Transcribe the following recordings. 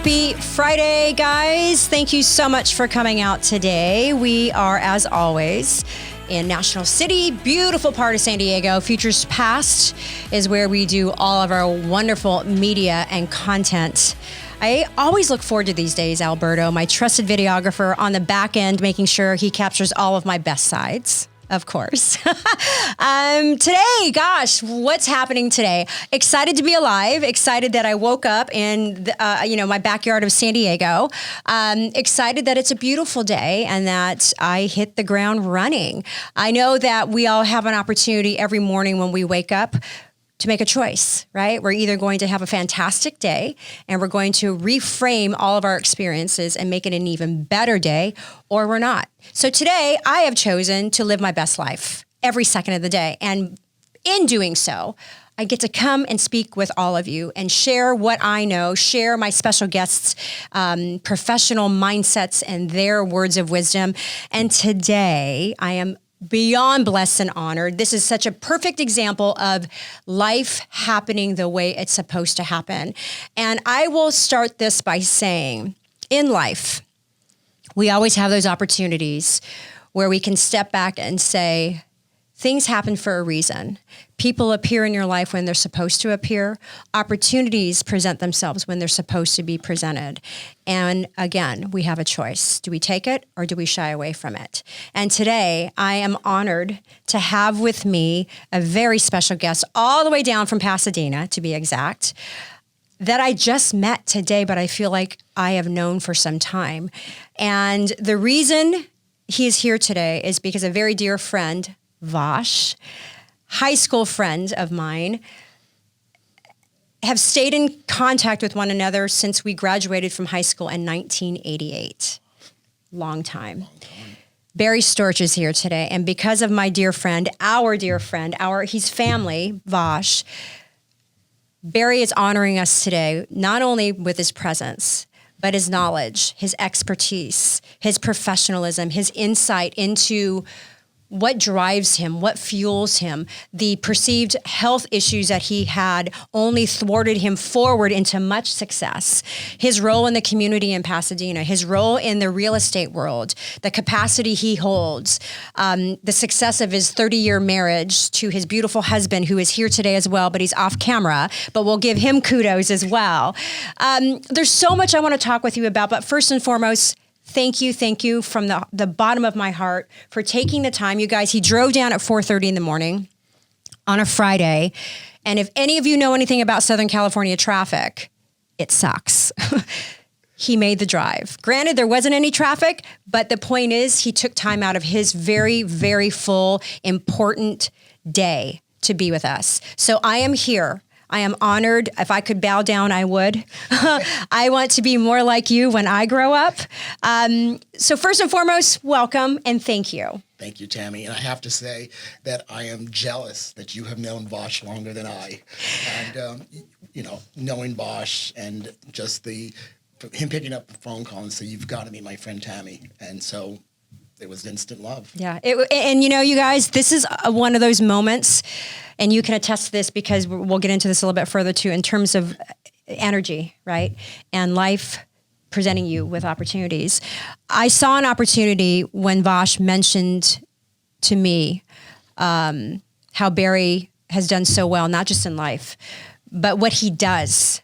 Happy Friday, guys. Thank you so much for coming out today. We are, as always, in National City, beautiful part of San Diego. Futures Past is where we do all of our wonderful media and content. I always look forward to these days, Alberto, my trusted videographer on the back end, making sure he captures all of my best sides. Of course. Today, gosh, what's happening today? Excited to be alive. Excited that I woke up in, my backyard of San Diego. Excited that it's a beautiful day and that I hit the ground running. I know that we all have an opportunity every morning when we wake up to make a choice, right? We're either going to have a fantastic day and we're going to reframe all of our experiences and make it an even better day, or we're not. So today I have chosen to live my best life every second of the day. And in doing so, I get to come and speak with all of you and share what I know, share my special guests' professional mindsets and their words of wisdom. And today I am beyond blessed and honored. This is such a perfect example of life happening the way it's supposed to happen. And I will start this by saying, in life, we always have those opportunities where we can step back and say, things happen for a reason. People appear in your life when they're supposed to appear. Opportunities present themselves when they're supposed to be presented. And again, we have a choice. Do we take it or do we shy away from it? And today, I am honored to have with me a very special guest, all the way down from Pasadena, to be exact, that I just met today, but I feel like I have known for some time. And the reason he is here today is because a very dear friend, Vosh, high school friend of mine, have stayed in contact with one another since we graduated from high school in 1988. Long time. Barry Storch is here today. And because of my dear friend, his family, Vosh, Barry is honoring us today, not only with his presence, but his knowledge, his expertise, his professionalism, his insight into what drives him, what fuels him. The perceived health issues that he had only thwarted him forward into much success. His role in the community in Pasadena, his role in the real estate world, the capacity he holds, the success of his 30-year marriage to his beautiful husband, who is here today as well, but he's off camera, but we'll give him kudos as well. There's so much I want to talk with you about, but first and foremost, thank you from the bottom of my heart for taking the time. You guys, he drove down at 4:30 in the morning on a Friday. And if any of you know anything about Southern California traffic, it sucks. He made the drive. Granted, there wasn't any traffic, but the point is he took time out of his very, very full, important day to be with us. So I am here. I am honored. If I could bow down, I would. I want to be more like you when I grow up. So first and foremost, welcome and thank you. Thank you, Tammy. And I have to say that I am jealous that you have known Vosh longer than I. And, knowing Vosh and just him picking up the phone call and say, you've got to meet my friend Tammy. And so it was instant love. Yeah. You guys, this is one of those moments, and you can attest to this because we'll get into this a little bit further too, in terms of energy, right? And life presenting you with opportunities. I saw an opportunity when Vosh mentioned to me how Barry has done so well, not just in life, but what he does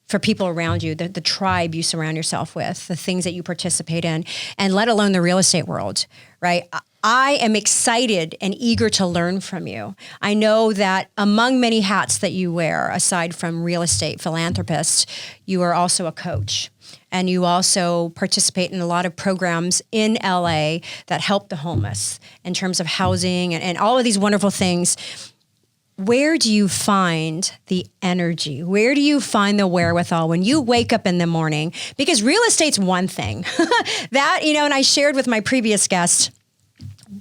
for people around you, the tribe you surround yourself with, the things that you participate in, and let alone the real estate world, right? I am excited and eager to learn from you. I know that among many hats that you wear, aside from real estate philanthropist, you are also a coach. And you also participate in a lot of programs in LA that help the homeless in terms of housing and all of these wonderful things. Where do you find the energy? Where do you find the wherewithal when you wake up in the morning? Because real estate's one thing that, and I shared with my previous guest,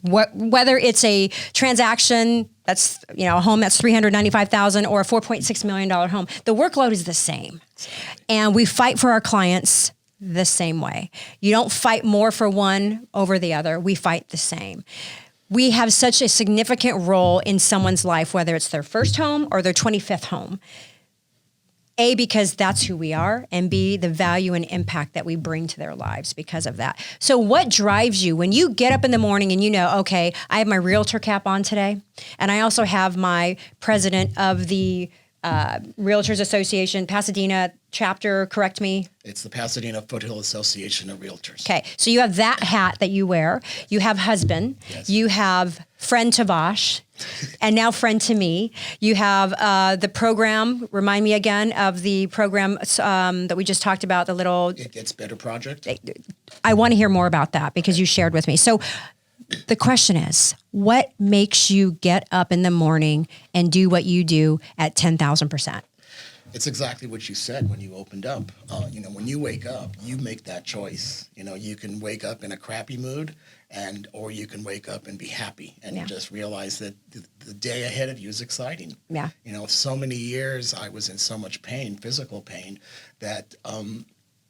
whether it's a transaction that's, a home that's $395,000 or a $4.6 million home, the workload is the same. And we fight for our clients the same way. You don't fight more for one over the other. We fight the same. We have such a significant role in someone's life, whether it's their first home or their 25th home. A, because that's who we are, and B, the value and impact that we bring to their lives because of that. So what drives you when you get up in the morning and you know, okay, I have my realtor cap on today, and I also have my president of the Realtors Association, Pasadena chapter, correct me? It's the Pasadena Foothill Association of Realtors. Okay, so you have that hat that you wear. You have husband. Yes. You have friend to Bosch, and now friend to me. You have the program. Remind me again of the program that we just talked about. The little. It Gets Better project. I want to hear more about that because you shared with me. So the question is, what makes you get up in the morning and do what you do at 10,000%? It's exactly what you said when you opened up. When you wake up, you make that choice. You can wake up in a crappy mood, or you can wake up and be happy and just realize that the day ahead of you is exciting. Yeah. So many years I was in so much pain, physical pain, that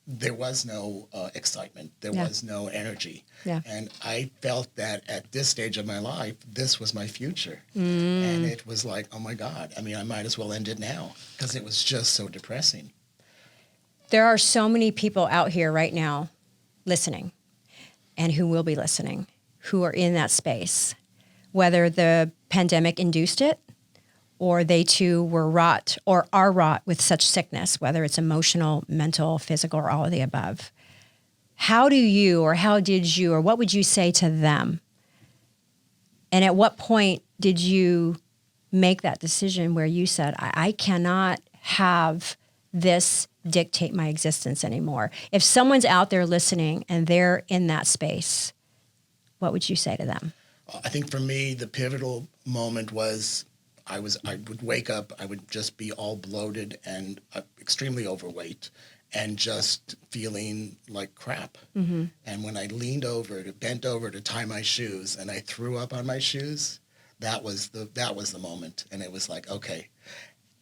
there was no excitement. There was no energy. Yeah. And I felt that at this stage of my life, this was my future. And it was like, oh my God, I might as well end it now because it was just so depressing. There are so many people out here right now listening and who will be listening who are in that space, whether the pandemic induced it or they too were wrought or are wrought with such sickness, whether it's emotional, mental, physical, or all of the above. How do you, or how did you, or what would you say to them? And at what point did you make that decision where you said, I cannot have this dictate my existence anymore? If someone's out there listening and they're in that space, what would you say to them? I think for me, the pivotal moment was I would wake up, I would just be all bloated and extremely overweight and just feeling like crap. Mm-hmm. And when I bent over to tie my shoes and I threw up on my shoes, that was the moment. And it was like, okay.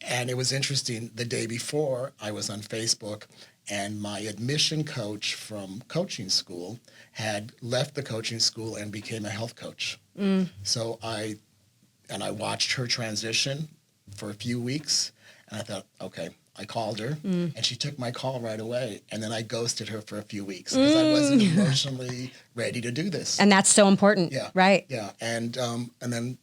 And it was interesting, the day before I was on Facebook and my admission coach from coaching school had left the coaching school and became a health coach. So I watched her transition for a few weeks, and I thought, okay. I called her, and she took my call right away, and then I ghosted her for a few weeks because I wasn't emotionally ready to do this. And that's so important, right? Yeah, and then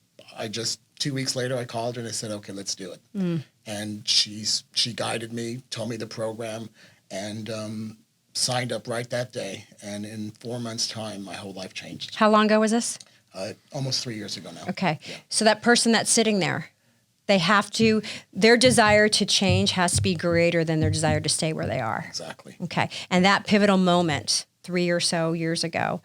2 weeks later, I called her and I said, okay, let's do it. And she guided me, told me the program, and signed up right that day. And in 4 months' time, my whole life changed. How long ago was this? Almost 3 years ago now. Okay. Yeah. So that person that's sitting there, their desire to change has to be greater than their desire to stay where they are. Exactly. Okay. And that pivotal moment 3 or so years ago,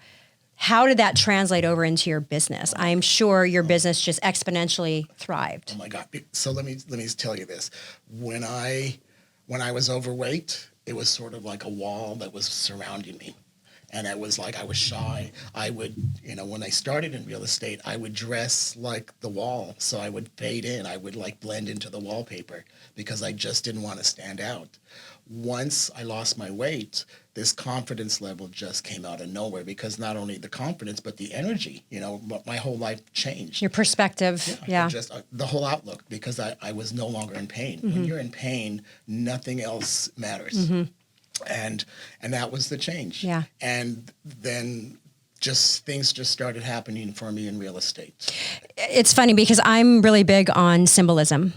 how did that translate over into your business? I'm sure your business just exponentially thrived. Oh my God. So let me tell you this. When I was overweight, it was sort of like a wall that was surrounding me. And it was like I was shy. I would, when I started in real estate, I would dress like the wall. So I would fade in. I would like blend into the wallpaper because I just didn't want to stand out. Once I lost my weight, this confidence level just came out of nowhere because not only the confidence, but the energy, my whole life changed. Your perspective. Yeah. Just the whole outlook because I was no longer in pain. Mm-hmm. When you're in pain, nothing else matters. Mm-hmm. And that was the change. Yeah. And then things just started happening for me in real estate. It's funny because I'm really big on symbolism,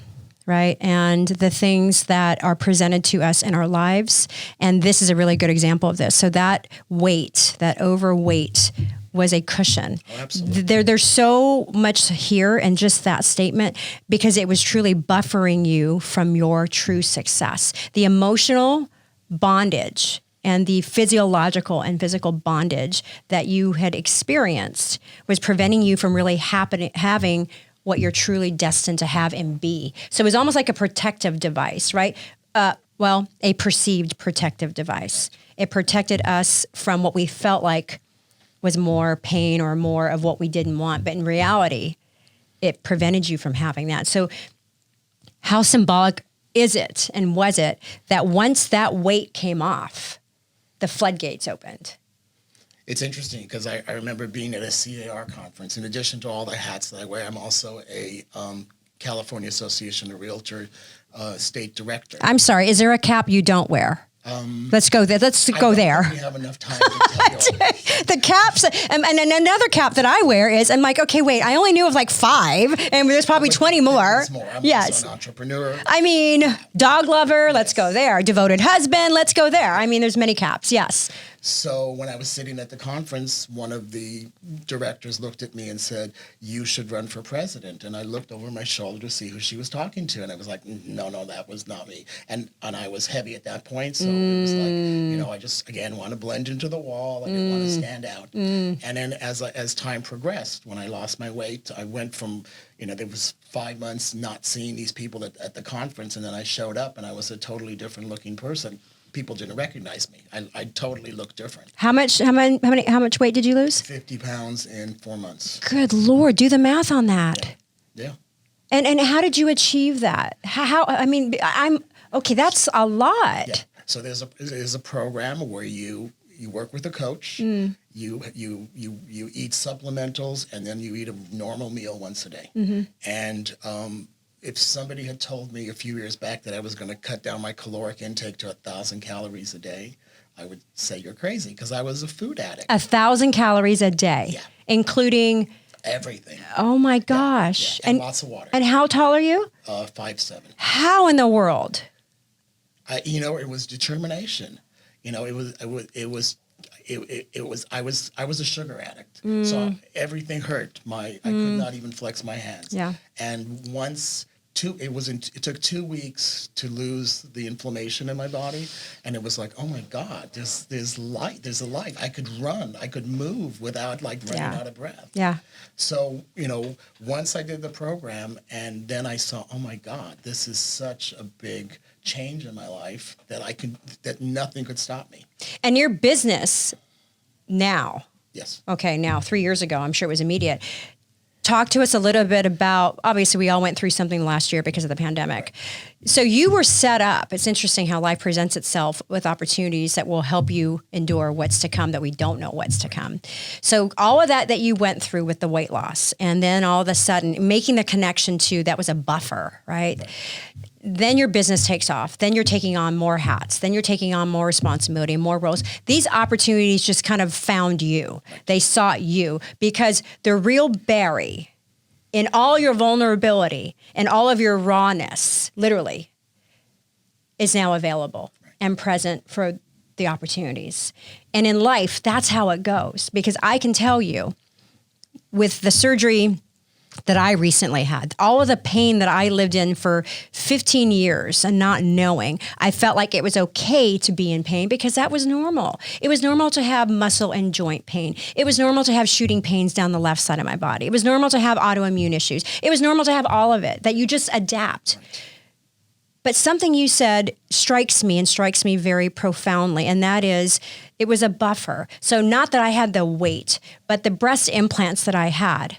right? And the things that are presented to us in our lives. And this is a really good example of this. So that weight, that overweight was a cushion. Oh, absolutely. There's so much here in just that statement because it was truly buffering you from your true success. The emotional bondage and the physiological and physical bondage that you had experienced was preventing you from really having what you're truly destined to have and be. So it was almost like a protective device, right? A perceived protective device. It protected us from what we felt like was more pain or more of what we didn't want. But in reality, it prevented you from having that. So how symbolic is it and was it that once that weight came off, the floodgates opened? It's interesting because I remember being at a CAR conference. In addition to all the hats that I wear, I'm also a California Association of Realtor state director. I'm sorry, is there a cap you don't wear? Let's go there. Let's go there. We have enough time to tell you all this. The caps, and another cap that I wear is, I'm like, okay, wait, I only knew of like 5, and there's probably 20 more. There's more. I'm Yes. also an entrepreneur. I mean, dog lover, let's go there. Devoted husband, let's go there. I mean, there's many caps, yes. So when I was sitting at the conference, one of the directors looked at me and said, "You should run for president." And I looked over my shoulder to see who she was talking to, and I was like, "No, that was not me." And I was heavy at that point, so it was like, I just again want to blend into the wall. I didn't want to stand out. And then as time progressed, when I lost my weight, I went from there was 5 months not seeing these people at the conference, and then I showed up, and I was a totally different looking person. People didn't recognize me. I totally looked different. How much weight did you lose? 50 pounds in 4 months. Good Lord, do the math on that. Yeah. And how did you achieve that? That's a lot. Yeah. So there's a program where you work with a coach. You eat supplementals, and then you eat a normal meal once a day. And if somebody had told me a few years back that I was going to cut down my caloric intake to 1,000 calories a day, I would say you're crazy, because I was a food addict. 1,000 calories a day, Yeah. including Everything. Oh my gosh! Yeah. And lots of water. And how tall are you? 5'7". How in the world? It was determination. I was a sugar addict. So everything hurt. I could not even flex my hands. Yeah. And it took 2 weeks to lose the inflammation in my body, and it was like, oh my God, there's light. There's a life. I could run. I could move without running out of breath. Yeah. So, once I did the program, and then I saw, oh my God, this is such a big change in my life that nothing could stop me. And your business now. Yes. Okay, now 3 years ago, I'm sure it was immediate. Talk to us a little bit about, obviously we all went through something last year because of the pandemic. So you were set up. It's interesting how life presents itself with opportunities that will help you endure what's to come that we don't know what's to come. So all of that you went through with the weight loss, and then all of a sudden making the connection to that was a buffer, right? Then your business takes off. Then you're taking on more hats. Then you're taking on more responsibility, more roles. These opportunities just kind of found you. They sought you because the real Barry, in all your vulnerability and all of your rawness, literally, is now available and present for the opportunities. And in life, that's how it goes. Because I can tell you, with the surgery that I recently had, all of the pain that I lived in for 15 years and not knowing, I felt like it was okay to be in pain because that was normal. It was normal to have muscle and joint pain. It was normal to have shooting pains down the left side of my body. It was normal to have autoimmune issues. It was normal to have all of it, that you just adapt. But something you said strikes me very profoundly, and that is it was a buffer. So not that I had the weight, but the breast implants that I had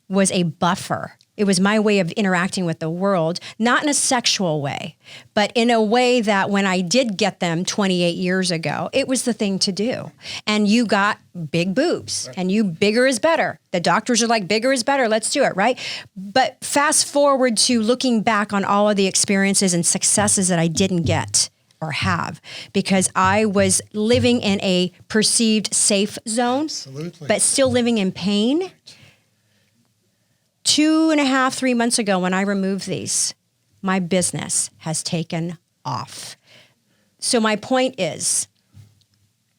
was a buffer. It was my way of interacting with the world, not in a sexual way, but in a way that when I did get them 28 years ago, it was the thing to do. And you got big boobs, and bigger is better. The doctors are like, bigger is better, let's do it, right? But fast forward to looking back on all of the experiences and successes that I didn't get or have, because I was living in a perceived safe zone, Absolutely. But still living in pain. 2.5, 3 months ago when I removed these, my business has taken off. So my point is,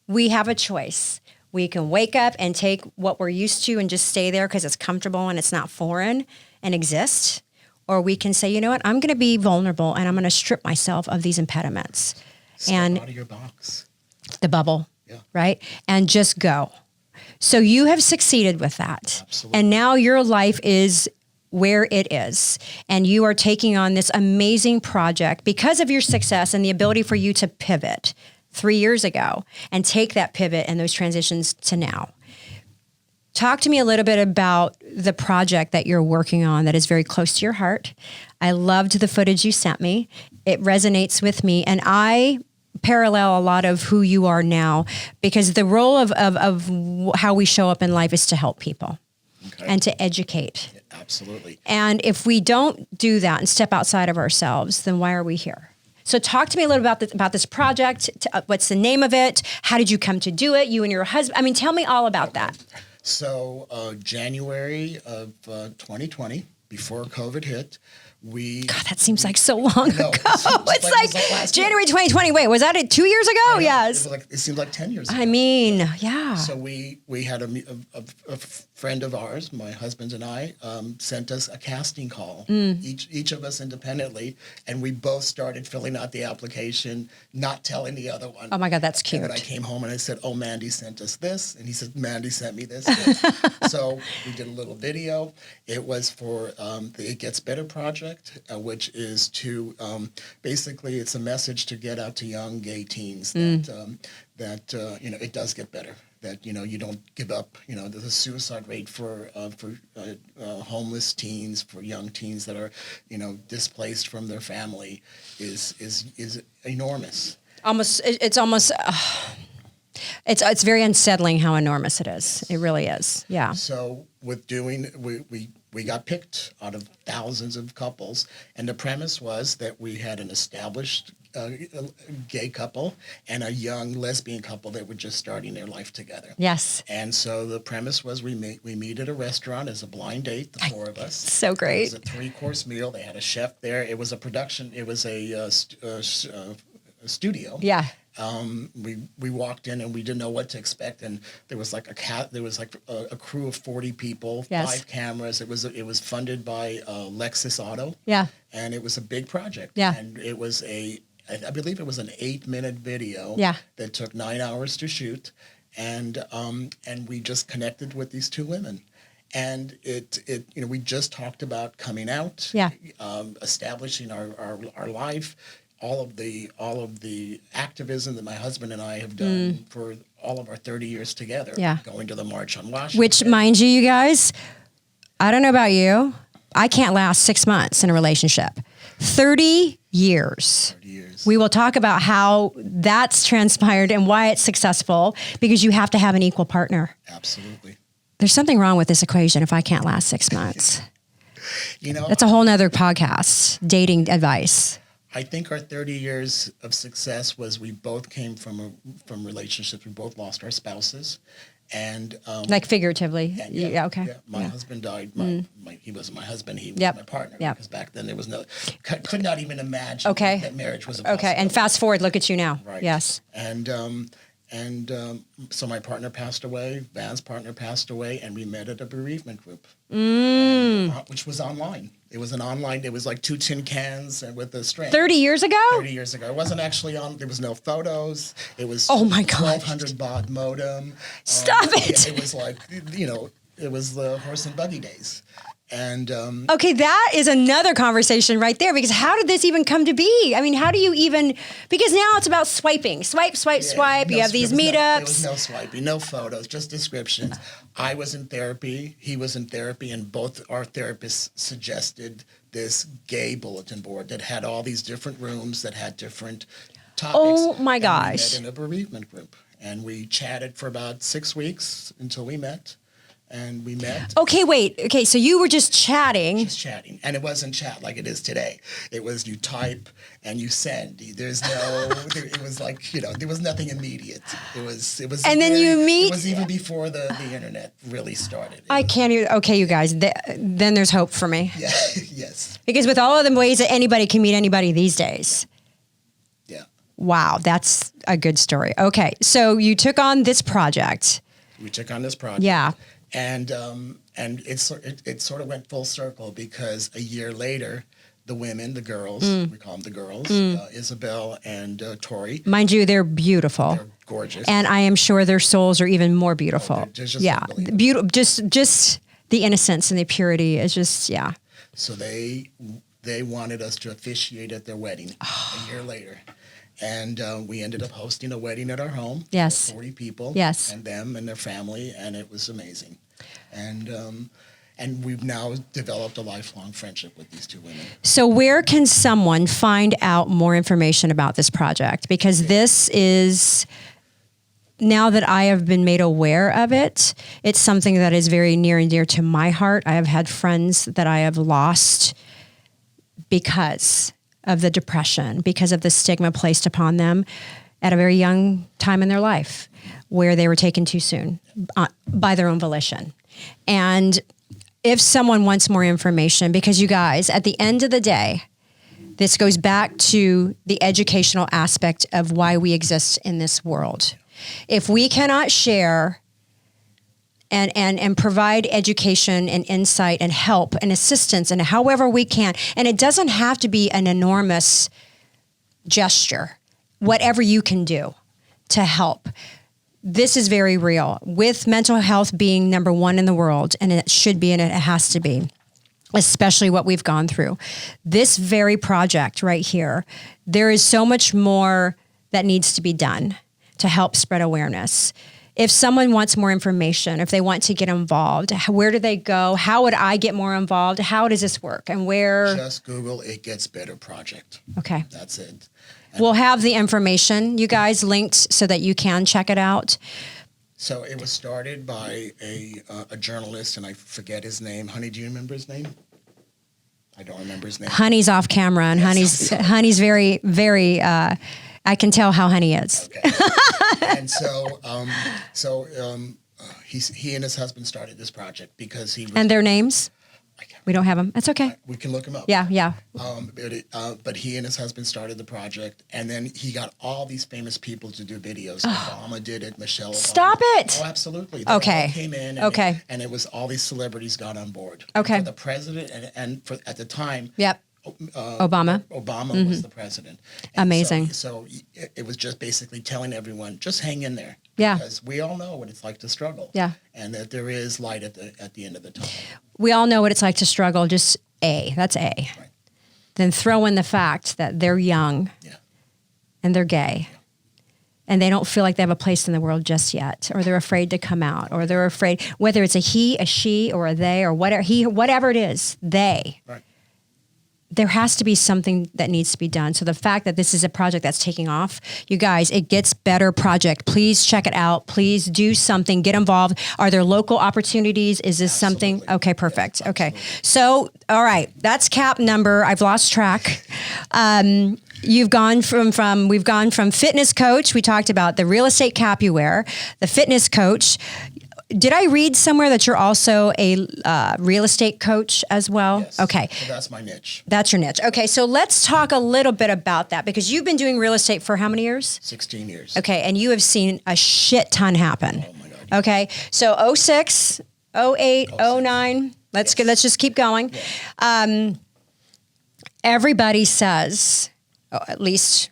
we have a choice. We can wake up and take what we're used to and just stay there because it's comfortable and it's not foreign and exist. Or we can say, you know what, I'm going to be vulnerable and I'm going to strip myself of these impediments. Step out of your box. The bubble, right? And just go. So you have succeeded with that. Absolutely. And now your life is where it is. And you are taking on this amazing project because of your success and the ability for you to pivot 3 years ago and take that pivot and those transitions to now. Talk to me a little bit about the project that you're working on that is very close to your heart. I loved the footage you sent me. It resonates with me. And I parallel a lot of who you are now, because the role of how we show up in life is to help people. and to educate. Yeah, absolutely. And if we don't do that and step outside of ourselves, then why are we here? So talk to me a little about this project. What's the name of it? How did you come to do it? You and your husband. I mean, tell me all about that. So January of 2020, before COVID hit, God, that seems like so long ago. It's like January 2020. Wait, was that 2 years ago? Yes. It seemed like 10 years ago. I mean, yeah. So we had a friend of ours, my husband and I, sent us a casting call, each of us independently, and we both started filling out the application, not telling the other one. Oh my God, that's cute. And when I came home and I said, "Oh, Mandy sent us this," and he said, "Mandy sent me this." So we did a little video. It was for the It Gets Better project, which is to basically it's a message to get out to young gay teens that it does get better. That you don't give up. The suicide rate for homeless teens, for young teens that are displaced from their family is enormous. It's very unsettling how enormous it is. It really is. Yeah. So with we got picked out of thousands of couples, and the premise was that we had an established gay couple and a young lesbian couple that were just starting their life together. Yes. And so the premise was we meet at a restaurant as a blind date, the four of us. So great. It was a 3-course meal. They had a chef there. It was a production. It was a studio. Yeah. We walked in and we didn't know what to expect, and there was like a crew of 40 people, yes. 5 cameras. It was funded by Lexus Auto. Yeah. And it was a big project. Yeah. And it was I believe it was an 8-minute video. Yeah. That took 9 hours to shoot, and we just connected with these 2 women. And we just talked about coming out, yeah. Establishing our life, all of the activism that my husband and I have done for all of our 30 years together. Yeah. Going to the March on Washington. Which, mind you guys, I don't know about you, I can't last 6 months in a relationship. 30 years. 30 years. We will talk about how that's transpired and why it's successful, because you have to have an equal partner. Absolutely. There's something wrong with this equation if I can't last 6 months. That's a whole nother podcast, dating advice. I think our 30 years of success was we both came from relationships. We both lost our spouses. And like figuratively, and yeah, okay. Yeah, my husband died. He wasn't my husband. He was my partner. Yep. Because back then there was could not even imagine that marriage was a possibility. Okay, and fast forward, look at you now. Right. Yes. And so my partner passed away. Van's partner passed away, and we met at a bereavement group, which was online. It was it was like 2 tin cans and with a string. 30 years ago? 30 years ago. It wasn't actually on. There was no photos. It was 1200 baud modem. Stop it. Yeah, it was like, it was the horse and buggy days. And okay, that is another conversation right there, because how did this even come to be? I mean, how do you even, because now it's about swiping. Swipe. You have these meetups. There was no swiping, no photos, just descriptions. I was in therapy, he was in therapy, and both our therapists suggested this gay bulletin board that had all these different rooms that had different topics. Oh my gosh. We met in a bereavement group, and we chatted for about 6 weeks until we met. And we met. Okay, wait. Okay, so you were just chatting. Just chatting. And it wasn't chat like it is today. It was you type and you send. It was like, there was nothing immediate. It was. And then you meet. It was even before the internet really started. I can't even, okay, you guys, then there's hope for me. Yeah, yes. Because with all of the ways that anybody can meet anybody these days. Yeah. Wow, that's a good story. Okay, so you took on this project. We took on this project. Yeah. And it sort of went full circle, because a year later, the girls, we call them the girls, Isabel and Tori. Mind you, they're beautiful. They're gorgeous. And I am sure their souls are even more beautiful. Oh, they're just beautiful. Just the innocence and the purity is just, yeah. So they wanted us to officiate at their wedding a year later. And we ended up hosting a wedding at our home. Yes. 40 people. Yes. And them and their family, and it was amazing. And we've now developed a lifelong friendship with these 2 women. So where can someone find out more information about this project? Because this is now that I have been made aware of it, it's something that is very near and dear to my heart. I have had friends that I have lost because of the depression, because of the stigma placed upon them at a very young time in their life, where they were taken too soon by their own volition. And if someone wants more information, because you guys, at the end of the day, this goes back to the educational aspect of why we exist in this world. If we cannot share and provide education and insight and help and assistance and however we can, and it doesn't have to be an enormous gesture, whatever you can do to help. This is very real, with mental health being number one in the world, and it should be and it has to be, especially what we've gone through. This very project right here, there is so much more that needs to be done to help spread awareness. If someone wants more information, if they want to get involved, where do they go? How would I get more involved? How does this work? And where? Just Google It Gets Better Project. Okay. That's it. We'll have the information, you guys, linked so that you can check it out. So it was started by a journalist, and I forget his name. Honey, do you remember his name? I don't remember his name. Honey's off camera, and Yes, Honey's very, very, I can tell how Honey is. Okay. And he and his husband started this project because he was, And their names? We don't have them. That's okay. we can look him up. Yeah. But he and his husband started the project, and then he got all these famous people to do videos. Obama did it. Michelle Obama. Stop it. Oh, absolutely. They Okay. all came in. And it was all these celebrities got on board. Okay. For the president and for at the time. Yep. Obama was the president. And Amazing. So it was just basically telling everyone, just hang in there. Yeah. Because we all know what it's like to struggle. Yeah. And that there is light at the end of the tunnel. We all know what it's like to struggle. Just that's A. Right. Then throw in the fact that they're young. Yeah. And they're gay. Yeah. And they don't feel like they have a place in the world just yet, or they're afraid to come out, or they're afraid, whether it's a he, a she, or a they, or whatever it is, they. Right. There has to be something that needs to be done. So the fact that this is a project that's taking off, you guys, It Gets Better project. Please check it out. Please do something. Get involved. Are there local opportunities? Is this something? Okay, perfect. Yes, okay. So, all right. That's cap number. I've lost track. We've gone from fitness coach. We talked about the real estate cap you wear, the fitness coach. Did I read somewhere that you're also a real estate coach as well? Yes. Okay. So that's my niche. That's your niche. Okay, so let's talk a little bit about that, because you've been doing real estate for how many years? 16 years. Okay, and you have seen a shit ton happen. Oh my God. Okay, so 06, 08, 09, let's just keep going. Yeah. Everybody says, at least,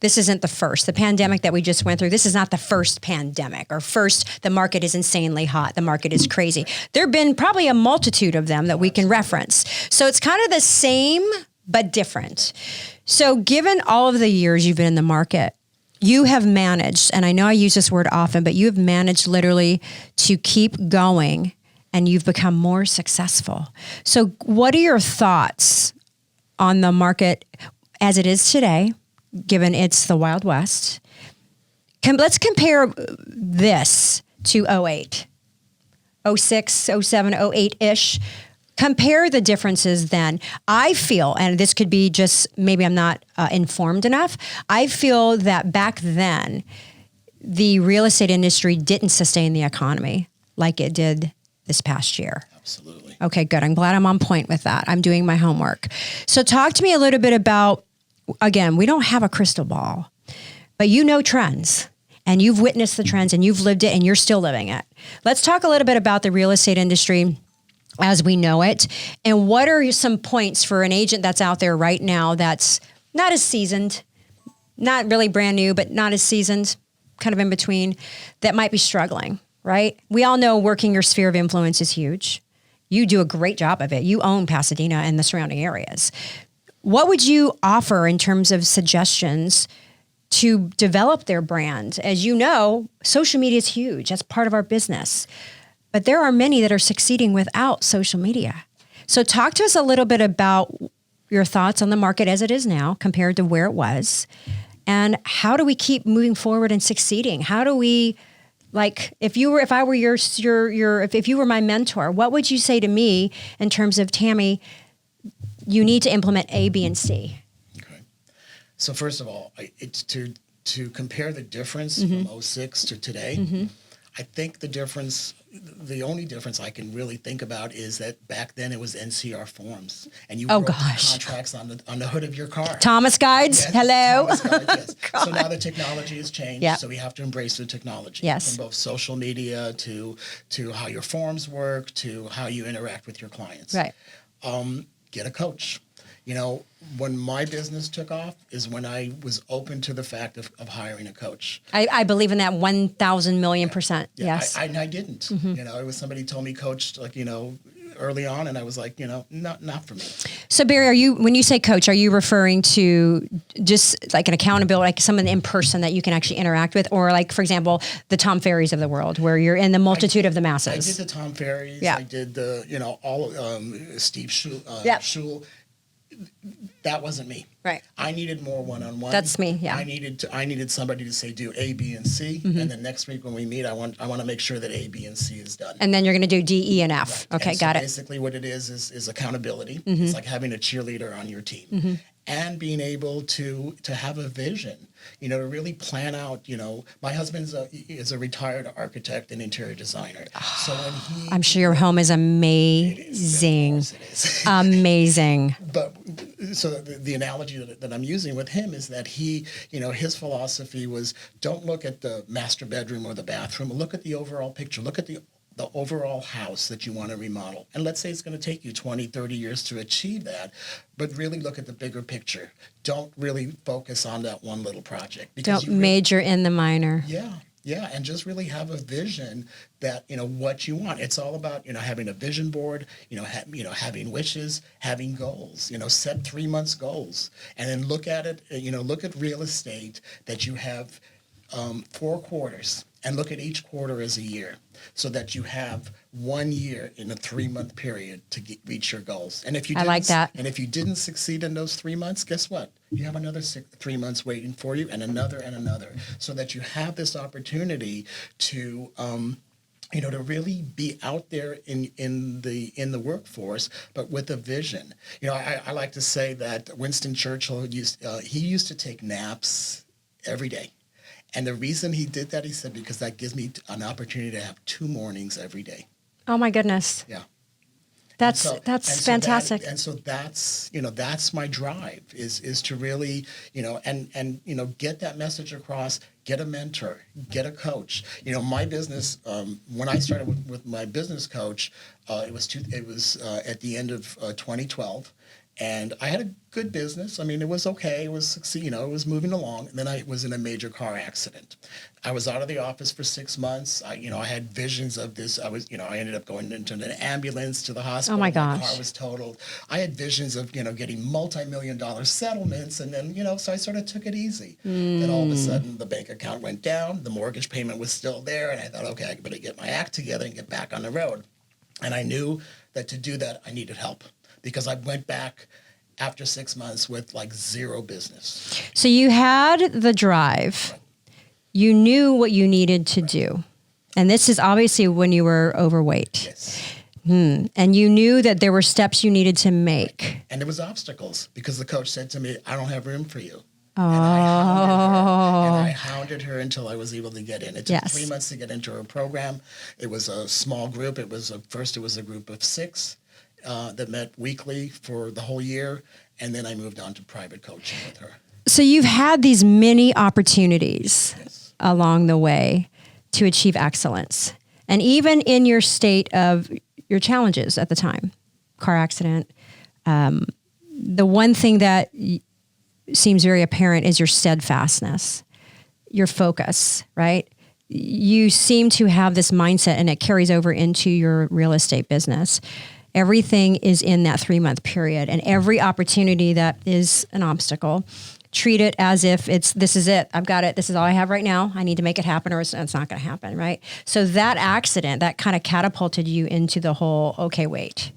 this isn't the first. The pandemic that we just went through, this is not the first pandemic or first, the market is insanely hot. The market is crazy. There have been probably a multitude of them that we can reference. So it's kind of the same, but different. So given all of the years you've been in the market, you have managed, and I know I use this word often, but you have managed literally to keep going, and you've become more successful. So what are your thoughts on the market as it is today, given it's the Wild West? Let's compare this to 08, 06, 07, 08-ish. Compare the differences then. I feel, and this could be just, maybe I'm not informed enough, I feel that back then, the real estate industry didn't sustain the economy like it did this past year. Absolutely. Okay, good. I'm glad I'm on point with that. I'm doing my homework. So talk to me a little bit about, again, we don't have a crystal ball, but you know trends, and you've witnessed the trends, and you've lived it, and you're still living it. Let's talk a little bit about the real estate industry as we know it, and what are some points for an agent that's out there right now that's not as seasoned, not really brand new, but not as seasoned, kind of in between, that might be struggling, right? We all know working your sphere of influence is huge. You do a great job of it. You own Pasadena and the surrounding areas. What would you offer in terms of suggestions to develop their brand? As you know, social media is huge. That's part of our business. But there are many that are succeeding without social media. So talk to us a little bit about your thoughts on the market as it is now compared to where it was, And how do we keep moving forward and succeeding? How do we, like, if you were my mentor, what would you say to me in terms of, Tammy, you need to implement A, B, and C? Okay. So first of all, it's to compare the difference Mm-hmm. from '06 to today. Mm-hmm. I think the only difference I can really think about is that back then it was NCR forms, and you wrote the contracts on the hood of your car. Thomas guides, Yes, hello. Thomas guides, yes. So now the technology has changed, Yep. so we have to embrace the technology. Yes. From both social media to how your forms work to how you interact with your clients. Right. Get a coach. When my business took off is when I was open to the fact of hiring a coach. I believe in that 1,000 million %. Yeah, Yes. I didn't. Mm-hmm. It was somebody told me coach, early on, and I was like, not for me. So Barry, when you say coach, are you referring to just like an accountability, like someone in person that you can actually interact with, or like, for example, the Tom Ferrys of the world, where you're in the multitude of the masses? I did the Tom Ferrys. Yeah. I did the, all Steve Schul. Yeah. Schul. That wasn't me. Right. I needed more one-on-one. That's me. Yeah. I needed somebody to say do A, B, and C, Mm-hmm. and then next week when we meet, I want to make sure that A, B, and C is done. And then you're going to do D, E, and F. Right. Okay, And so got it. Basically, what it is accountability. Mm-hmm. It's like having a cheerleader on your team, and being able to have a vision. To really plan out. My husband is a retired architect and interior designer. So when I'm sure your home is amazing. It is. Amazing. But so the analogy that I'm using with him is that his philosophy was, don't look at the master bedroom or the bathroom. Look at the overall picture. Look at the overall house that you want to remodel. And let's say it's going to take you 20, 30 years to achieve that, but really look at the bigger picture. Don't really focus on that one little project. Don't major in the minor. Yeah, and just really have a vision that, what you want. It's all about, having a vision board, having wishes, having goals, set 3 months goals, and then look at it, look at real estate that you have 4 quarters, and look at each quarter as a year, so that you have 1 year in a 3-month period to reach your goals. And if you I like that. And if you didn't succeed in those 3 months, guess what? You have another 3 months waiting for you, and another, so that you have this opportunity to to really be out there in the workforce, but with a vision. I like to say that Winston Churchill used to take naps every day. And the reason he did that, he said, because that gives me an opportunity to have 2 mornings every day. Oh my goodness. Yeah. That's fantastic. So that's my drive is to really, and get that message across, get a mentor, get a coach. My business, when I started with my business coach, it was at the end of 2012. And I had a good business. I mean, it was okay. It was, it was moving along. And then I was in a major car accident. I was out of the office for 6 months. I had visions of this. I ended up going into an ambulance to the hospital. Oh my gosh. My car was totaled. I had visions of, getting multi-million-dollar settlements. And then, so I sort of took it easy. Then all of a sudden the bank account went down. The mortgage payment was still there. And I thought, okay, I better get my act together and get back on the road. And I knew that to do that, I needed help. Because I went back after 6 months with 0 business. So you had the drive. Right. You knew what you needed to do. And this is obviously when you were overweight. Yes. And you knew that there were steps you needed to make. And there was obstacles because the coach said to me, I don't have room for you. Oh. And I hounded her until I was able to get in. It took 3 months to get into her program. It was a small group. First it was a group of 6. That met weekly for the whole year, and then I moved on to private coaching with her. So you've had these many opportunities along the way to achieve excellence. And even in your state of your challenges at the time, car accident, the one thing that seems very apparent is your steadfastness, your focus, right? You seem to have this mindset, and it carries over into your real estate business. Everything is in that 3-month period, and every opportunity that is an obstacle, treat it as if this is it. I've got it. This is all I have right now. I need to make it happen, or it's not going to happen, right? So that accident, that kind of catapulted you into the whole, okay, wait,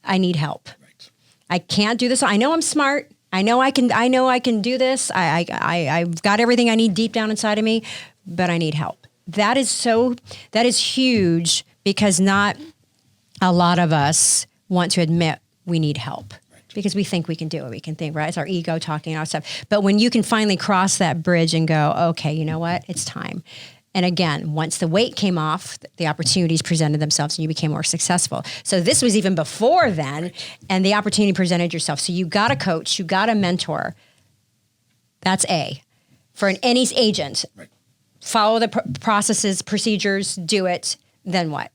I need help. Right. I can't do this. I know I'm smart. I know I can do this. I've got everything I need deep down inside of me, but I need help. That is huge, because not a lot of us want to admit we need help, because we think we can do it. We can think, right? It's our ego talking and all that stuff. But when you can finally cross that bridge and go, okay, you know what? It's time. And again, once the weight came off, the opportunities presented themselves and you became more successful. So this was even before then, and the opportunity presented yourself. So you got a coach, you got a mentor. That's A. For any agent, follow the processes, procedures, do it. Then what?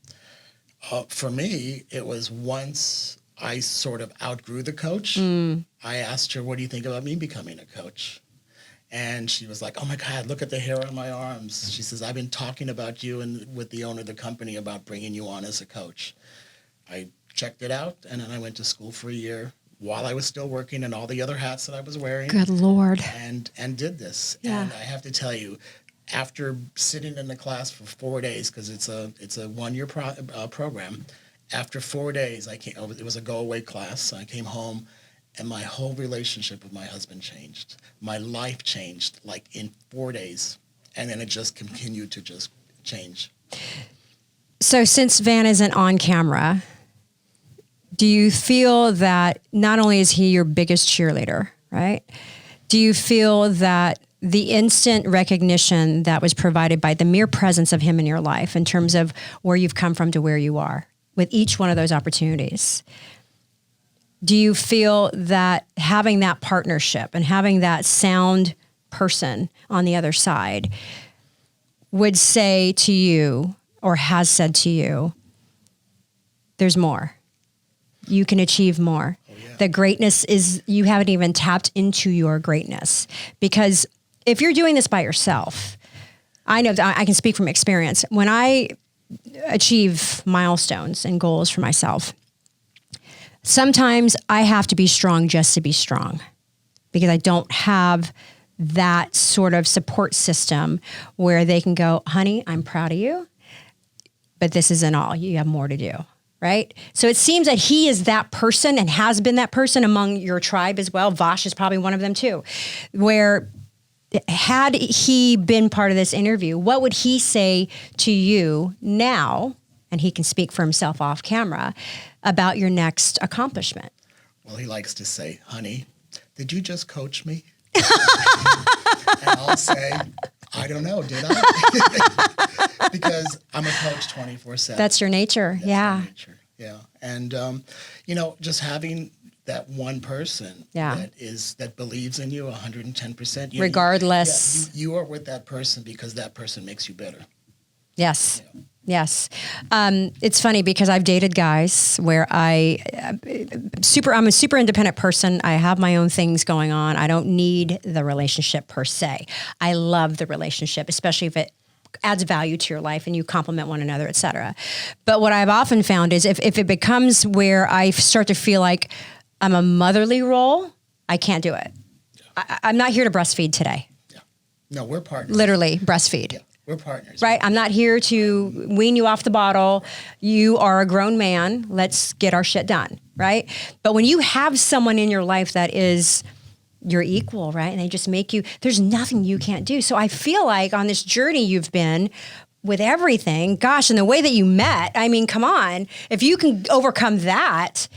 For me, it was once I sort of outgrew the coach. I asked her, what do you think about me becoming a coach? And she was like, oh my God, look at the hair on my arms. She says, I've been talking about you and with the owner of the company about bringing you on as a coach. I checked it out, and then I went to school for a year while I was still working and all the other hats that I was wearing. Good Lord. And did this. Yeah. And I have to tell you, after sitting in the class for 4 days, because it's a 1-year program, after 4 days, it was a go-away class. I came home, and my whole relationship with my husband changed. My life changed, like in 4 days. And then it just continued to just change. So since Van isn't on camera, do you feel that not only is he your biggest cheerleader, right? Do you feel that the instant recognition that was provided by the mere presence of him in your life, in terms of where you've come from to where you are with each one of those opportunities, do you feel that having that partnership and having that sound person on the other side would say to you, or has said to you, there's more? You can achieve more. Oh, yeah. The greatness is, you haven't even tapped into your greatness. Because if you're doing this by yourself, I know that I can speak from experience. When I achieve milestones and goals for myself, sometimes I have to be strong just to be strong, because I don't have that sort of support system where they can go, honey, I'm proud of you, but this isn't all. You have more to do, right? So it seems that he is that person and has been that person among your tribe as well. Vosh is probably one of them too, where had he been part of this interview, what would he say to you now, and he can speak for himself off camera, about your next accomplishment? Well, he likes to say, honey, did you just coach me? And I'll say, I don't know, did I? Because I'm a coach 24/7. That's your nature. That's yeah. my nature. Yeah. And, just having that one person that believes in you 110%. Regardless. You are with that person because that person makes you better. Yes. Yeah. Yes. It's funny because I've dated guys where I'm a super independent person. I have my own things going on. I don't need the relationship per se. I love the relationship, especially if it adds value to your life and you complement one another, et cetera. But what I've often found is if it becomes where I start to feel like I'm a motherly role, I can't do it. Yeah. I'm not here to breastfeed today. Yeah. No, we're partners. Literally breastfeed. Yeah. We're partners. Right? I'm not here to wean you off the bottle. You are a grown man. Let's get our shit done. Right? But when you have someone in your life that is your equal, right? And they just make you, there's nothing you can't do. So I feel like on this journey you've been with everything, gosh, and the way that you met, I mean, come on, if you can overcome that,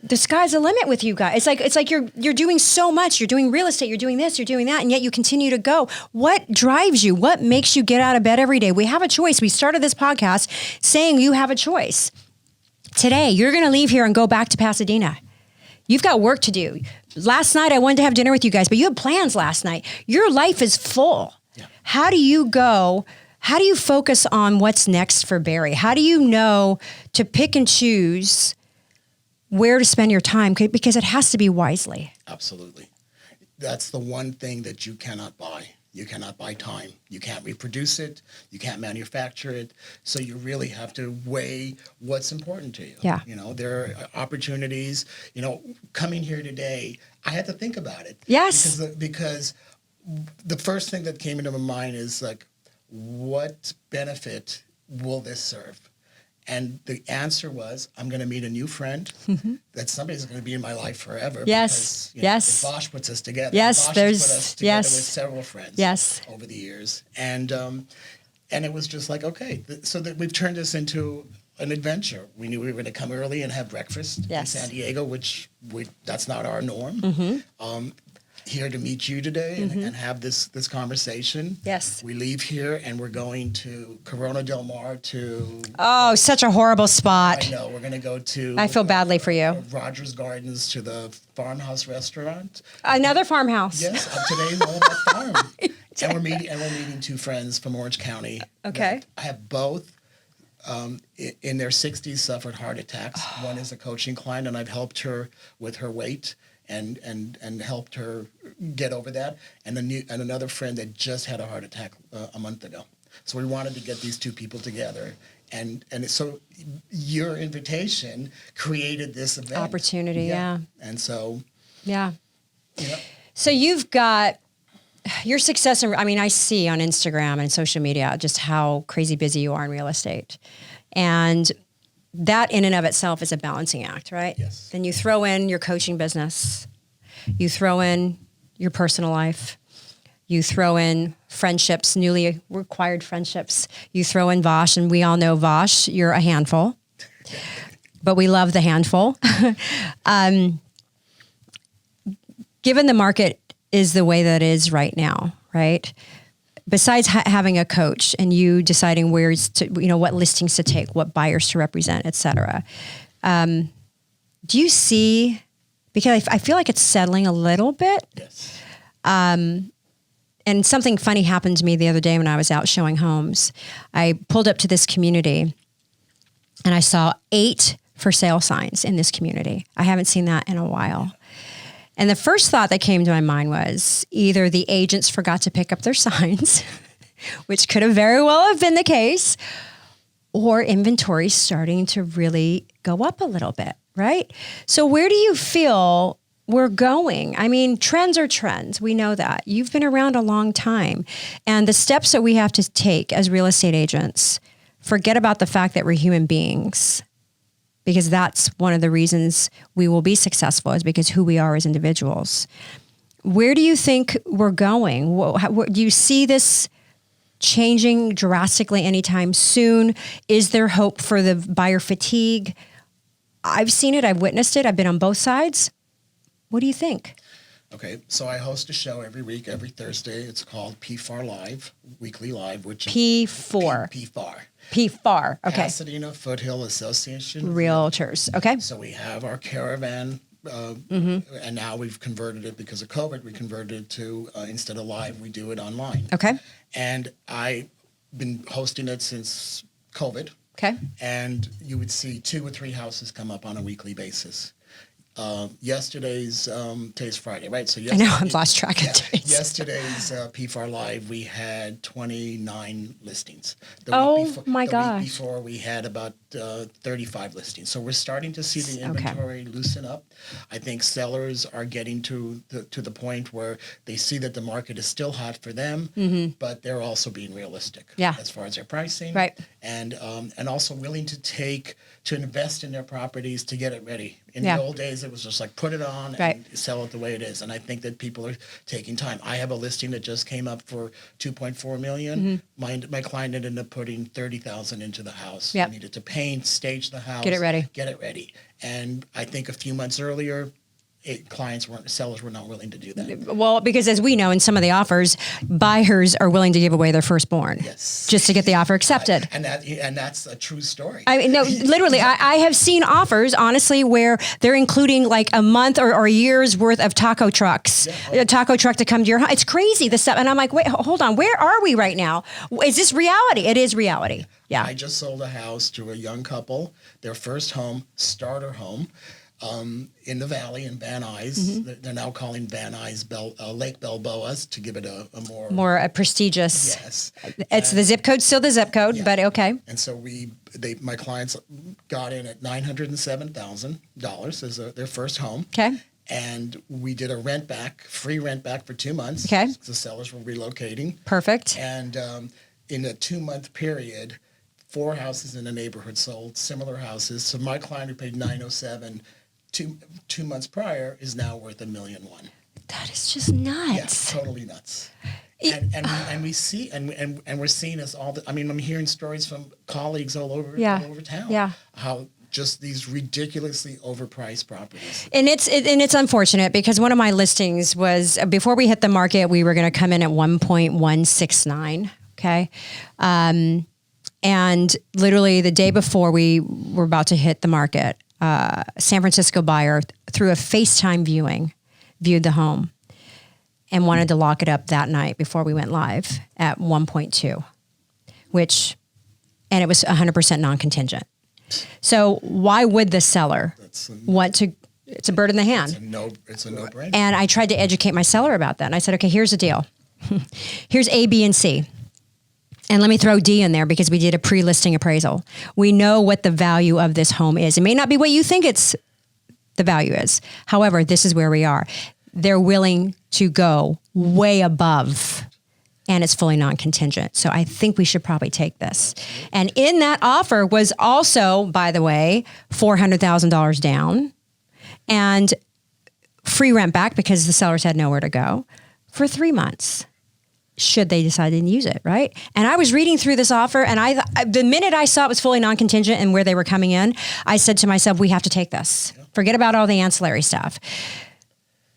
the sky's the limit with you guys. It's like you're doing so much. You're doing real estate, you're doing this, you're doing that, and yet you continue to go. What drives you? What makes you get out of bed every day? We have a choice. We started this podcast saying you have a choice. Today, you're going to leave here and go back to Pasadena. You've got work to do. Last night, I wanted to have dinner with you guys, but you had plans last night. Your life is full. Yeah. How do you go? How do you focus on what's next for Barry? How do you know to pick and choose where to spend your time? Because it has to be wisely. Absolutely. That's the one thing that you cannot buy. You cannot buy time. You can't reproduce it. You can't manufacture it. So you really have to weigh what's important to you. Yeah. There are opportunities. Coming here today, I had to think about it. Yes. Because the first thing that came into my mind is like, what benefit will this serve? And the answer was, I'm going to meet a new friend that somebody's going to be in my life forever. Yes. Because, Yes. Bosch puts us together. Yes. Bosch There's, has put us together yes. with several friends Yes. over the years. And it was just like, okay, so that we've turned this into an adventure. We knew we were going to come early and have breakfast Yes. in San Diego, which that's not our norm. Here to meet you today and have this conversation. Yes. We leave here and we're going to Corona Del Mar to... Oh, such a horrible spot. I know. We're going to go to... I feel badly for you. Rogers Gardens to the farmhouse restaurant. Another farmhouse. Yes, today's Walnut Farm. And we're meeting two friends from Orange County. Okay. I have both in their 60s suffered heart attacks. One is a coaching client, and I've helped her with her weight and helped her get over that. And another friend that just had a heart attack a month ago. So we wanted to get these two people together. And so your invitation created this event. Opportunity, yeah. And so... Yeah. You know, so you've got your success. I mean, I see on Instagram and social media just how crazy busy you are in real estate. And that in and of itself is a balancing act, right? Yes. Then you throw in your coaching business. You throw in your personal life. You throw in friendships, newly acquired friendships. You throw in Vosh, and we all know Vosh, you're a handful. But we love the handful. Given the market is the way that it is right now, right? Besides having a coach and you deciding what listings to take, what buyers to represent, et cetera, do you see, because I feel like it's settling a little bit. yes. And something funny happened to me the other day when I was out showing homes. I pulled up to this community and I saw 8 for sale signs in this community. I haven't seen that in a while. And the first thought that came to my mind was either the agents forgot to pick up their signs, which could have very well have been the case, or inventory starting to really go up a little bit, right? So where do you feel we're going? I mean, trends are trends. We know that. You've been around a long time. And the steps that we have to take as real estate agents, forget about the fact that we're human beings, because that's one of the reasons we will be successful, is because who we are as individuals. Where do you think we're going? Do you see this changing drastically anytime soon? Is there hope for the buyer fatigue? I've seen it. I've witnessed it. I've been on both sides. What do you think? Okay, so I host a show every week, every Thursday. It's called PFAR Live, Weekly Live, which P4. PFAR. PFAR. Okay. Pasadena Foothill Association. Realtors. Okay. So we have our caravan, and now we've converted it because of COVID. We converted it to, instead of live, we do it online. Okay. And I've been hosting it since COVID. Okay. And you would see 2 or 3 houses come up on a weekly basis. Today's Friday, right? So I know, I've lost track of days. Yesterday's PFAR Live, we had 29 listings. The week before, we had about 35 listings. So we're starting to see the inventory loosen up. I think sellers are getting to the point where they see that the market is still hot for them, but they're also being realistic as far as their pricing, right? And also willing to invest in their properties to get it ready. In the old days, it was just like put it on and sell it the way it is. And I think that people are taking time. I have a listing that just came up for $2.4 million. My client ended up putting $30,000 into the house. Yep. Needed to paint, stage the house, get it ready. And I think a few months earlier, sellers were not willing to do that. Well, because as we know in some of the offers, buyers are willing to give away their firstborn just to get the offer accepted. And that's a true story. I mean, no, literally, I have seen offers, honestly, where they're including like a month or a year's worth of taco trucks, a taco truck to come to your house. It's crazy, the stuff. And I'm like, wait, hold on. Where are we right now? Is this reality? It is reality. Yeah. I just sold a house to a young couple, their first home, starter home. In the valley in Van Nuys. They're now calling Van Nuys Lake Balboas to give it a more prestigious. Yes, it's the zip code, still the zip code, but okay. And so my clients got in at $907,000 as their first home. Okay. And we did a free rent back for 2 months. Okay. The sellers were relocating. Perfect. And in a 2-month period, 4 houses in the neighborhood sold, similar houses. So my client who paid $907 two months prior is now worth $1.1 million. That is just nuts. Yeah, totally nuts. And we see and we're seeing this all. I mean, I'm hearing stories from colleagues all over town. Yeah. How just these ridiculously overpriced properties. And it's unfortunate because one of my listings was before we hit the market, we were going to come in at 1.169. Okay. And literally the day before we were about to hit the market, San Francisco buyer through a FaceTime viewing viewed the home and wanted to lock it up that night before we went live at 1.2, and it was 100% non-contingent. So why would the seller want to? It's a bird in the hand. It's a no-brainer. And I tried to educate my seller about that. And I said, okay, here's the deal. Here's A, B, and C. And let me throw D in there because we did a pre-listing appraisal. We know what the value of this home is. It may not be what you think the value is. However, this is where we are. They're willing to go way above, and it's fully non-contingent. So I think we should probably take this. And in that offer was also, by the way, $400,000 down and free rent back because the sellers had nowhere to go for 3 months. Should they decide to use it, right? And I was reading through this offer, and the minute I saw it was fully non-contingent and where they were coming in, I said to myself, we have to take this. Forget about all the ancillary stuff.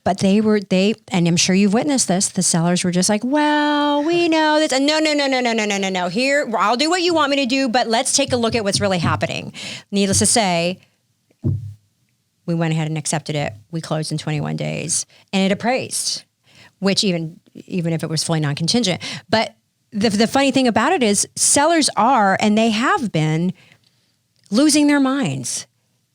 But and I'm sure you've witnessed this, the sellers were just like, well, we know this. No. Here, I'll do what you want me to do, but let's take a look at what's really happening. Needless to say, we went ahead and accepted it. We closed in 21 days, and it appraised, which even if it was fully non-contingent. But the funny thing about it is sellers are, and they have been, losing their minds,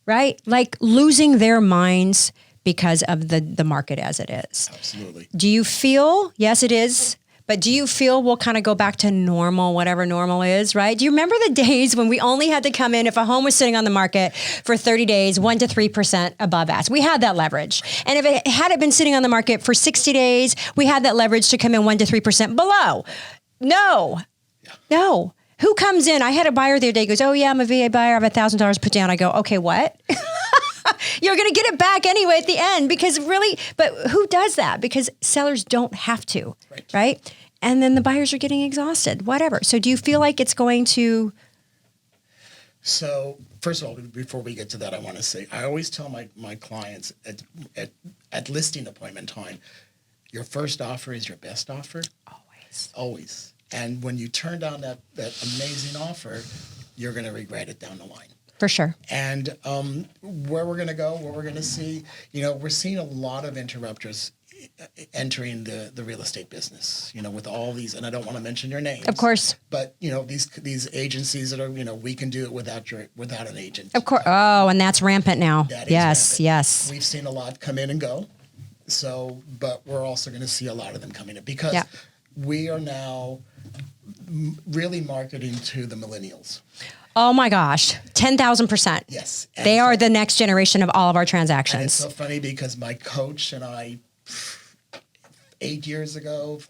right? Like losing their minds because of the market as it is. Absolutely. Do you feel, yes, it is, but do you feel we'll kind of go back to normal, whatever normal is, right? Do you remember the days when we only had to come in if a home was sitting on the market for 30 days, 1% to 3% above ask? We had that leverage. And if it had been sitting on the market for 60 days, we had that leverage to come in 1% to 3% below. No. Who comes in? I had a buyer the other day goes, oh yeah, I'm a VA buyer. I have $1,000 put down. I go, okay, what? You're going to get it back anyway at the end because really, but who does that? Because sellers don't have to, right? And then the buyers are getting exhausted, whatever. So do you feel like it's going to? So first of all, before we get to that, I want to say, I always tell my clients at listing appointment time, your first offer is your best offer. Always. And when you turn down that amazing offer, you're going to regret it down the line. For sure. And where we're going to go, what we're going to see, we're seeing a lot of interrupters entering the real estate business, with all these, and I don't want to mention your names. Of course. But, these agencies that are, we can do it without an agent. Of course. Oh, and that's rampant now. That is yes, rampant. Yes. We've seen a lot come in and go. So, but we're also going to see a lot of them coming in because we are now really marketing to the millennials. Oh my gosh, 10,000%. Yes. They are the next generation of all of our transactions. And it's so funny because my coach and I, 8 years ago,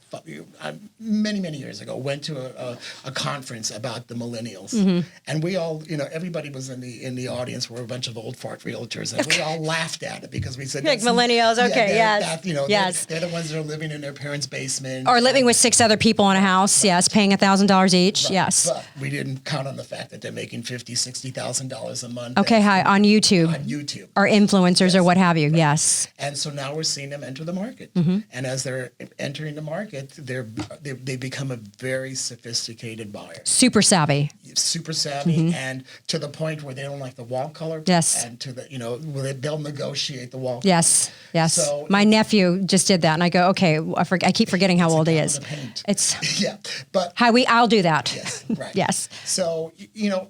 many years ago, went to a conference about the millennials, and we all, everybody was in the audience. We're a bunch of old fart realtors, and we all laughed at it because we said, like millennials, okay, yes, they're the ones that are living in their parents' basement or living with 6 other people in a house, yes, paying $1,000 each, yes. But we didn't count on the fact that they're making $50,000, $60,000 a month. Okay, on YouTube, or influencers or what have you, yes. And so now we're seeing them enter the market, and as they're entering the market, they become a very sophisticated buyer. Super savvy, and to the point where they don't like the wall color. Yes. And to the, where they'll negotiate the wall color. Yes. So my nephew just did that, and I go, okay, I keep forgetting how old he is. It's but I'll do that. Yes, right. Yes. So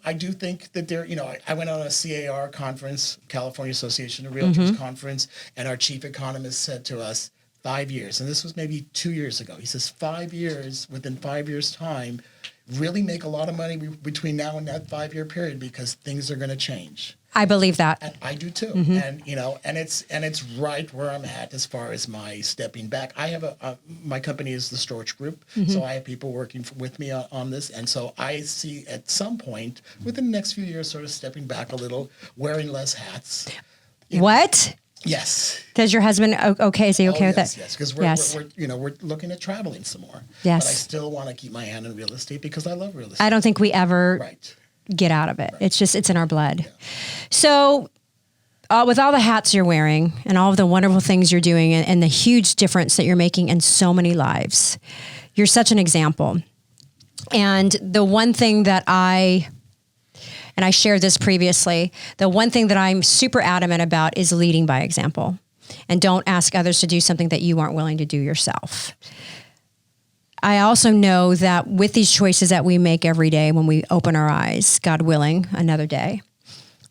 I do think that there, I went on a CAR conference, California Association of Realtors conference, and our chief economist said to us, 5 years, and this was maybe 2 years ago. He says 5 years, within 5 years' time, really make a lot of money between now and that 5 year period because things are going to change. I believe that. And I do too. And, and it's right where I'm at as far as my stepping back. I have my company is the Storch Group. So I have people working with me on this. And so I see at some point within the next few years, sort of stepping back a little, wearing less hats. What? Yes. Does your husband, okay, is he okay with yes, that? Yes, because we're looking at traveling some more. Yes. But I still want to keep my hand in real estate because I love real estate. I don't think we ever get out of it. Right. It's in our blood. Yeah. So with all the hats you're wearing and all of the wonderful things you're doing and the huge difference that you're making in so many lives, you're such an example. And the one thing that I shared this previously, the one thing that I'm super adamant about is leading by example. And don't ask others to do something that you aren't willing to do yourself. I also know that with these choices that we make every day when we open our eyes, God willing, another day,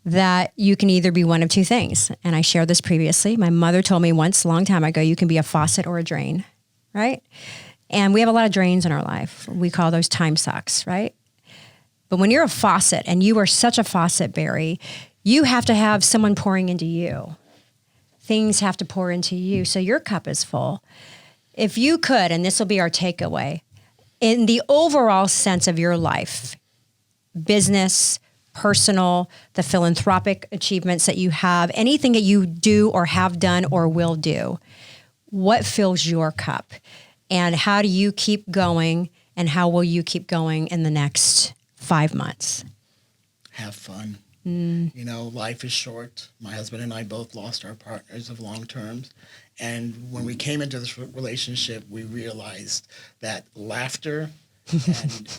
that you can either be one of two things. And I shared this previously. My mother told me once, a long time ago, you can be a faucet or a drain, right? And we have a lot of drains in our life. We call those time sucks, right? But when you're a faucet, and you are such a faucet, Barry, you have to have someone pouring into you. Things have to pour into you, so your cup is full. If you could, and this will be our takeaway, in the overall sense of your life, business, personal, the philanthropic achievements that you have, anything that you do or have done or will do, what fills your cup? And how do you keep going, and how will you keep going in the next 5 months? Have fun. Life is short. My husband and I both lost our partners of long terms. And when we came into this relationship, we realized that laughter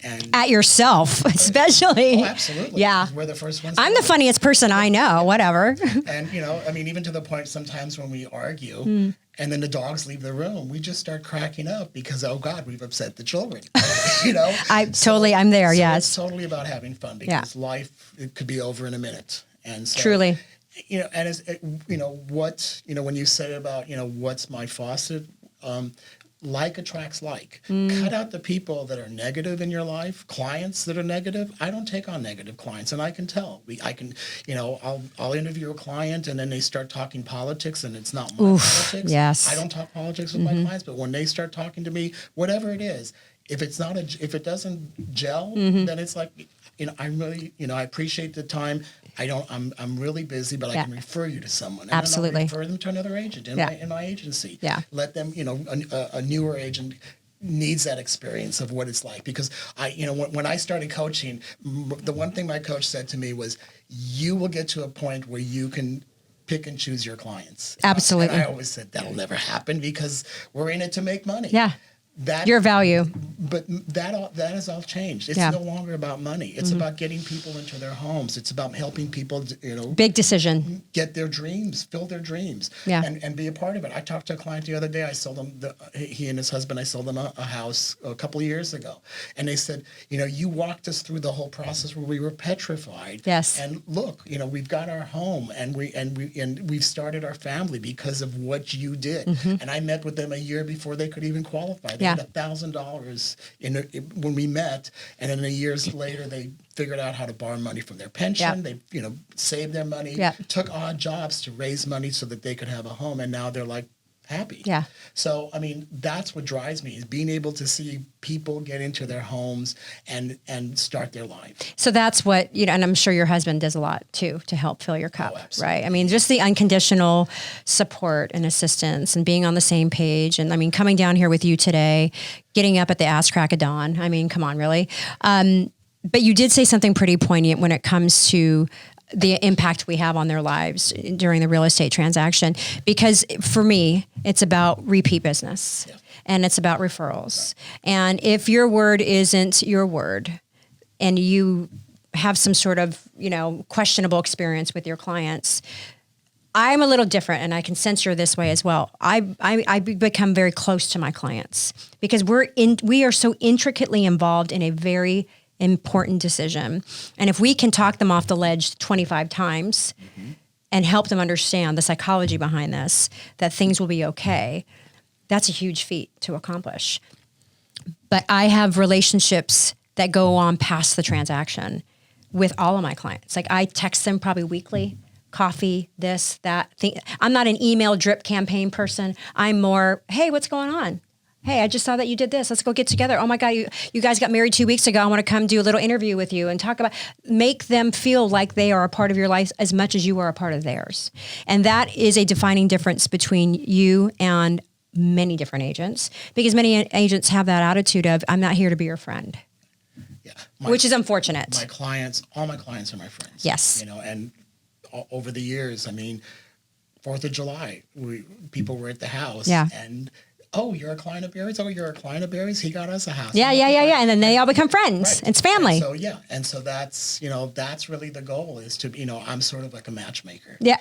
and at yourself, especially. Oh, absolutely. Yeah. We're the first ones. I'm the funniest person I know, whatever. And, even to the point sometimes when we argue and then the dogs leave the room, we just start cracking up because, oh God, we've upset the children. I'm there. Yes. It's totally about having fun because life, it could be over in a minute. And so, truly. When you say about, what's my faucet, like attracts like. Cut out the people that are negative in your life, clients that are negative. I don't take on negative clients, and I can tell. I'll interview a client, and then they start talking politics, and it's not my politics. Yes. I don't talk politics with my clients, but when they start talking to me, whatever it is, if it doesn't gel, then it's like, I'm really, I appreciate the time. I'm really busy, but I can refer you to someone. And Absolutely. Then I'll refer them to another agent in my agency. Yeah. Let them, a newer agent needs that experience of what it's like. Because when I started coaching, the one thing my coach said to me was, you will get to a point where you can pick and choose your clients. Absolutely. And I always said that'll never happen because we're in it to make money. Yeah. Your value. But that has all changed. It's no longer about money. It's about getting people into their homes. It's about helping people, big decision, get their dreams, fill their dreams, and be a part of it. I talked to a client the other day. I sold them, he and his husband, I sold them a house a couple of years ago. And they said, you walked us through the whole process where we were petrified. Yes. And look, we've got our home and we've started our family because of what you did. And I met with them a year before they could even qualify. They had $1,000 when we met, and then years later they figured out how to borrow money from their pension. They saved their money, took odd jobs to raise money so that they could have a home, and now they're like happy. Yeah. So that's what drives me, is being able to see people get into their homes and start their life. So that's what, and I'm sure your husband does a lot too to help fill your cup, right? Just the unconditional support and assistance and being on the same page. And coming down here with you today, getting up at the ass crack of dawn. Come on, really. But you did say something pretty poignant when it comes to the impact we have on their lives during the real estate transaction. Because for me, it's about repeat business and it's about referrals. And if your word isn't your word and you have some sort of, questionable experience with your clients, I'm a little different, and I can sense you're this way as well. I become very close to my clients because we are so intricately involved in a very important decision. And if we can talk them off the ledge 25 times and help them understand the psychology behind this, that things will be okay, that's a huge feat to accomplish. But I have relationships that go on past the transaction, with all of my clients. Like I text them probably weekly, coffee, this, that. I'm not an email drip campaign person. I'm more, hey, what's going on? Hey, I just saw that you did this. Let's go get together. Oh my God, you guys got married 2 weeks ago. I want to come do a little interview with you and talk about, make them feel like they are a part of your life as much as you are a part of theirs. And that is a defining difference between you and many different agents, because many agents have that attitude of, I'm not here to be your friend. Yeah. Which is unfortunate. All my clients are my friends. Yes. You know, and over the years, I mean, 4th of July, people were at the house. Yeah. And, oh, you're a client of Barry's? Oh, you're a client of Barry's? He got us a house. Yeah. And then they all become friends. Right. It's family. And so that's, that's really the goal, is to, I'm sort of like a matchmaker. Yeah.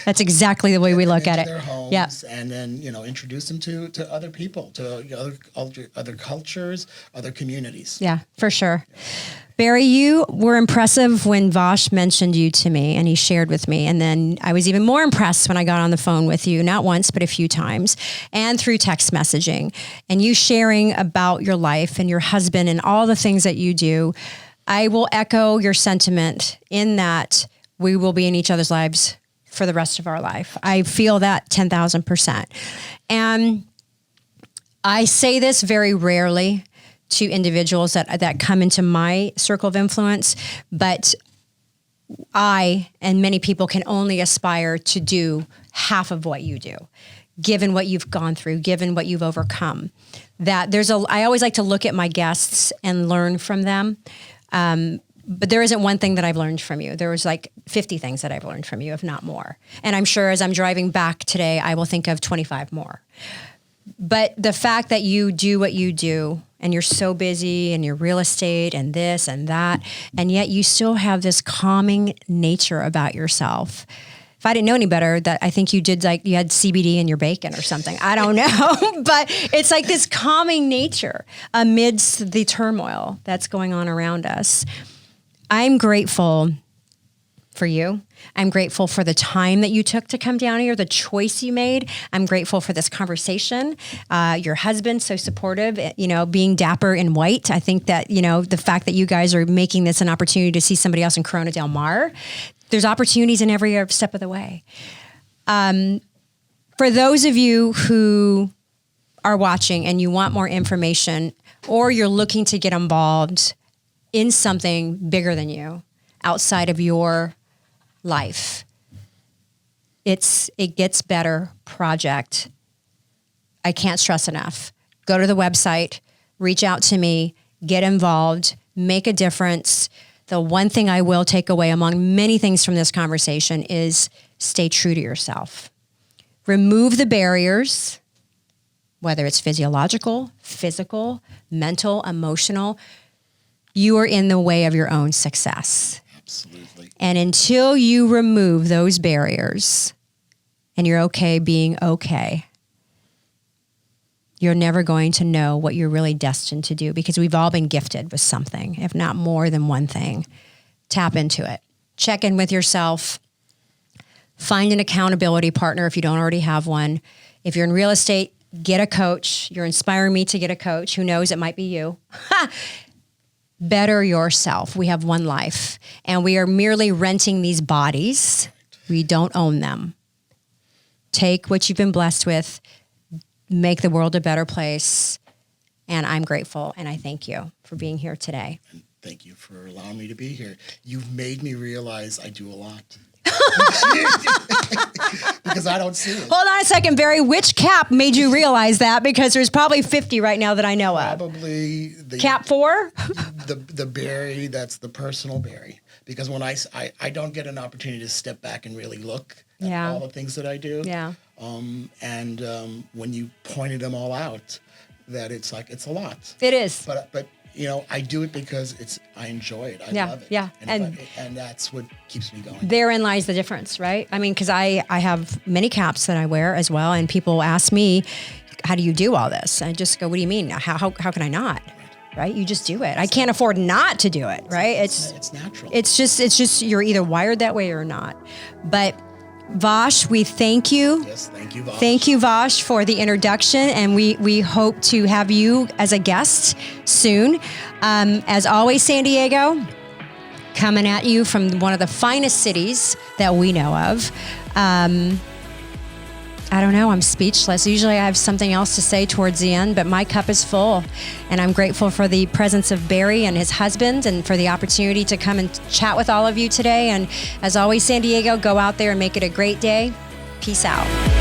That's exactly the way we look at it. Their homes, yeah. And then, introduce them to other people, to other cultures, other communities. Yeah, for sure. Yeah. Barry, you were impressive when Vosh mentioned you to me and he shared with me. And then I was even more impressed when I got on the phone with you, not once, but a few times, and through text messaging, and you sharing about your life and your husband and all the things that you do. I will echo your sentiment in that we will be in each other's lives for the rest of our life. I feel that 10,000%. And I say this very rarely to individuals that come into my circle of influence, but I and many people can only aspire to do half of what you do, given what you've gone through, given what you've overcome. I always like to look at my guests and learn from them. But there isn't one thing that I've learned from you. There was like 50 things that I've learned from you, if not more. And I'm sure as I'm driving back today, I will think of 25 more. But the fact that you do what you do, and you're so busy and your real estate and this and that, and yet you still have this calming nature about yourself. If I didn't know any better, that I think you did, like you had CBD in your bacon or something. I don't know, but it's like this calming nature amidst the turmoil that's going on around us. I'm grateful for you. I'm grateful for the time that you took to come down here, the choice you made. I'm grateful for this conversation. Your husband, so supportive, being dapper in white. I think that, the fact that you guys are making this an opportunity to see somebody else in Corona Del Mar, there's opportunities in every step of the way. For those of you who are watching and you want more information, or you're looking to get involved in something bigger than you, outside of your life, it gets better project. I can't stress enough. Go to the website, reach out to me, get involved, make a difference. The one thing I will take away among many things from this conversation is stay true to yourself. Remove the barriers, whether it's physiological, physical, mental, emotional. You are in the way of your own success. Absolutely. And until you remove those barriers and you're okay being okay, you're never going to know what you're really destined to do, because we've all been gifted with something, if not more than one thing. Tap into it. Check in with yourself. Find an accountability partner if you don't already have one. If you're in real estate, get a coach. You're inspiring me to get a coach. Who knows? It might be you. Better yourself. We have one life, and we are merely renting these bodies. We don't own them. Take what you've been blessed with, make the world a better place. And I'm grateful, and I thank you for being here today. And thank you for allowing me to be here. You've made me realize I do a lot. Because I don't see it. Hold on a second, Barry. Which cap made you realize that? Because there's probably 50 right now that I know of. Probably the cap 4? the Barry, that's the personal Barry. Because when I don't get an opportunity to step back and really look at all the things that I do. Yeah. When you pointed them all out, that it's a lot. It is. But I do it because I enjoy it. I love it. Yeah. And that's what keeps me going. Therein lies the difference, right? I mean, because I have many caps that I wear as well, and people ask me, how do you do all this? I just go, what do you mean? How can I not? Right? You just do it. I can't afford not to do it, right? It's natural. It's just you're either wired that way or not. But Vosh, we thank you. Yes, thank you, Vosh. Thank you, Vosh, for the introduction, and we hope to have you as a guest soon. As always, San Diego, coming at you from one of the finest cities that we know of. I don't know, I'm speechless. Usually I have something else to say towards the end, but my cup is full. And I'm grateful for the presence of Barry and his husband and for the opportunity to come and chat with all of you today. And as always, San Diego, go out there and make it a great day. Peace out.